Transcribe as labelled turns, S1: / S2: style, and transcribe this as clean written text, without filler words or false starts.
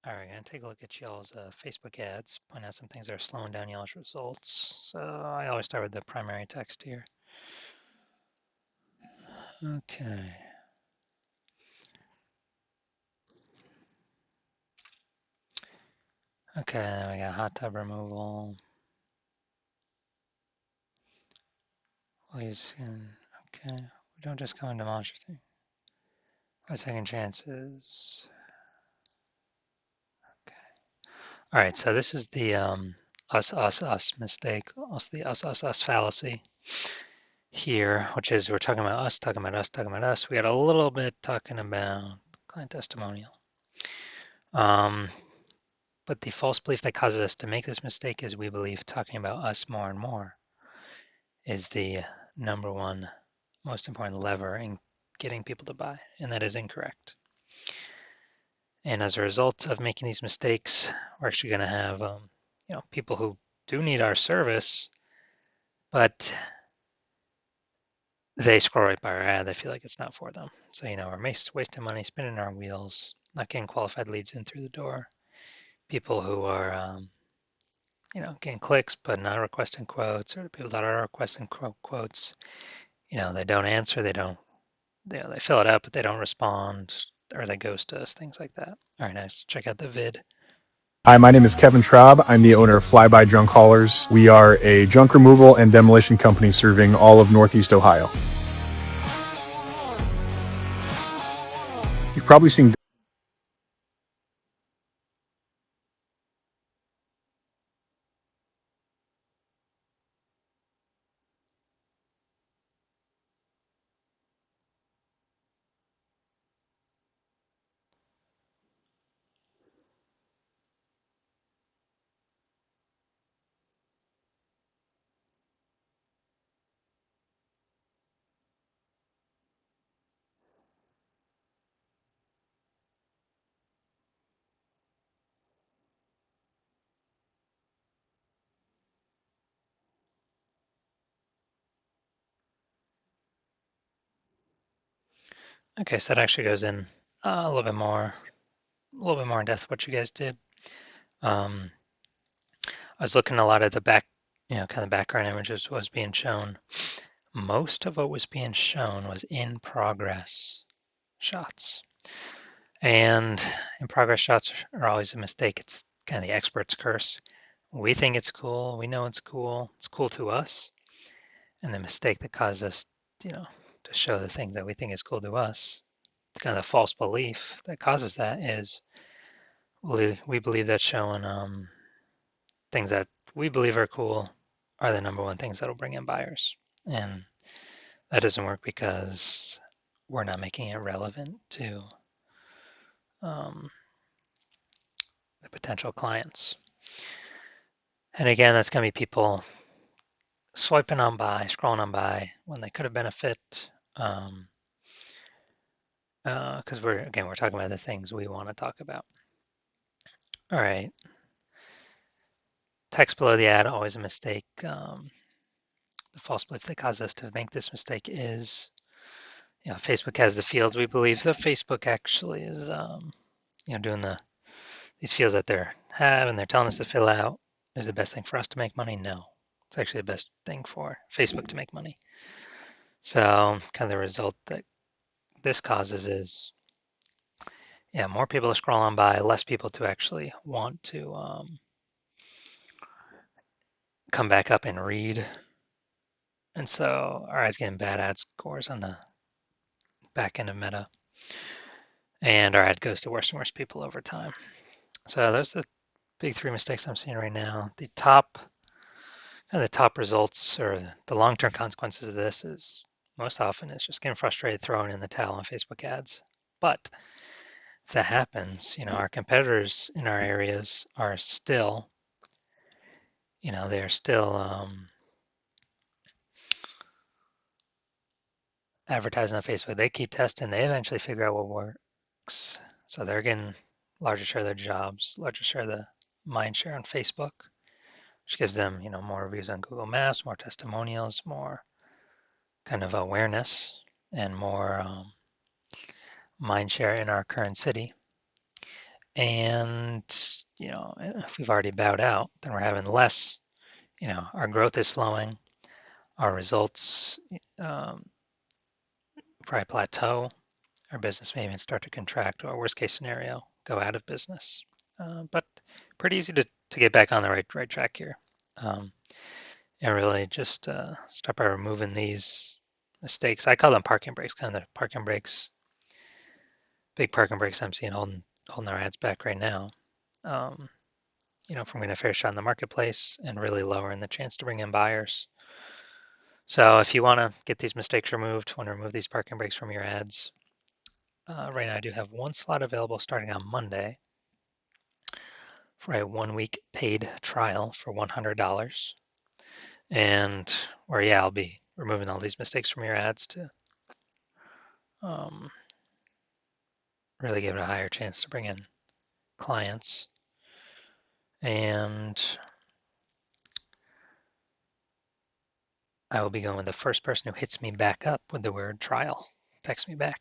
S1: All right, gonna take a look at y'all's Facebook ads, point out some things that are slowing down y'all's results. So I always start with the primary text here. Okay. Okay, then we got hot tub removal. Please, okay. We don't just go and demolish your thing. 5-second chances. Okay. All right, so this is the us mistake, the us fallacy here, which is we're talking about us, talking about us, talking about us. We got a little bit talking about client testimonial. But the false belief that causes us to make this mistake is we believe talking about us more and more is the number one most important lever in getting people to buy, and that is incorrect. And as a result of making these mistakes, we're actually going to have people who do need our service, but they scroll right by our ad. They feel like it's not for them. So, we're wasting money, spinning our wheels, not getting qualified leads in through the door. People who are, getting clicks but not requesting quotes, or people that are requesting quotes, they don't answer, they fill it out, but they don't respond, or they ghost us, things like that. All right, nice. Check out the vid.
S2: Hi, my name is Kevin Traub. I'm the owner of Flyby Junk Haulers. We are a junk removal and demolition company serving all of Northeast Ohio. You've probably seen
S1: Okay, so that actually goes in a little bit more in depth what you guys did. I was looking a lot at the back, kind of background images was being shown. Most of what was being shown was in progress shots. And in progress shots are always a mistake. It's kind of the expert's curse. We think it's cool. We know it's cool. It's cool to us. And the mistake that causes us, to show the things that we think is cool to us, kind of the false belief that causes that is we believe that showing things that we believe are cool are the number one things that'll bring in buyers. And that doesn't work because we're not making it relevant to um, the potential clients. And again, that's going to be people swiping on by, scrolling on by when they could have been a fit. Because we're talking about the things we want to talk about. All right. Text below the ad, always a mistake. The false belief that causes us to make this mistake is, Facebook has the fields. We believe that Facebook actually is, doing these fields that they're and they're telling us to fill out is the best thing for us to make money. No, it's actually the best thing for Facebook to make money. So kind of the result that this causes is, more people to scroll on by, less people to actually want to come back up and read. And so our ads getting bad ad scores on the back end of Meta. And our ad goes to worse and worse people over time. So those are the big three mistakes I'm seeing right now. The top results or the long-term consequences of this is most often it's just getting frustrated, throwing in the towel on Facebook ads. But if that happens, our competitors in our areas are still, they're still advertising on Facebook. They keep testing. They eventually figure out what works. So they're getting larger share of their jobs, larger share of the mind share on Facebook, which gives them, more reviews on Google Maps, more testimonials, more kind of awareness, and more mind share in our current city. And, if we've already bowed out, then we're having less, our growth is slowing, our results probably plateau, our business may even start to contract, or worst case scenario, go out of business. But pretty easy to get back on the right track here. And really just start by removing these mistakes. I call them parking brakes, kind of the parking brakes, big parking brakes I'm seeing holding our ads back right now. Um, from getting a fair shot in the marketplace and really lowering the chance to bring in buyers. So if you want to get these mistakes removed, want to remove these parking brakes from your ads, right now I do have one slot available starting on Monday for a 1 week paid trial for $100. And where, yeah, I'll be removing all these mistakes from your ads to um, really give it a higher chance to bring in clients. And I will be going with the first person who hits me back up with the word trial. Text me back.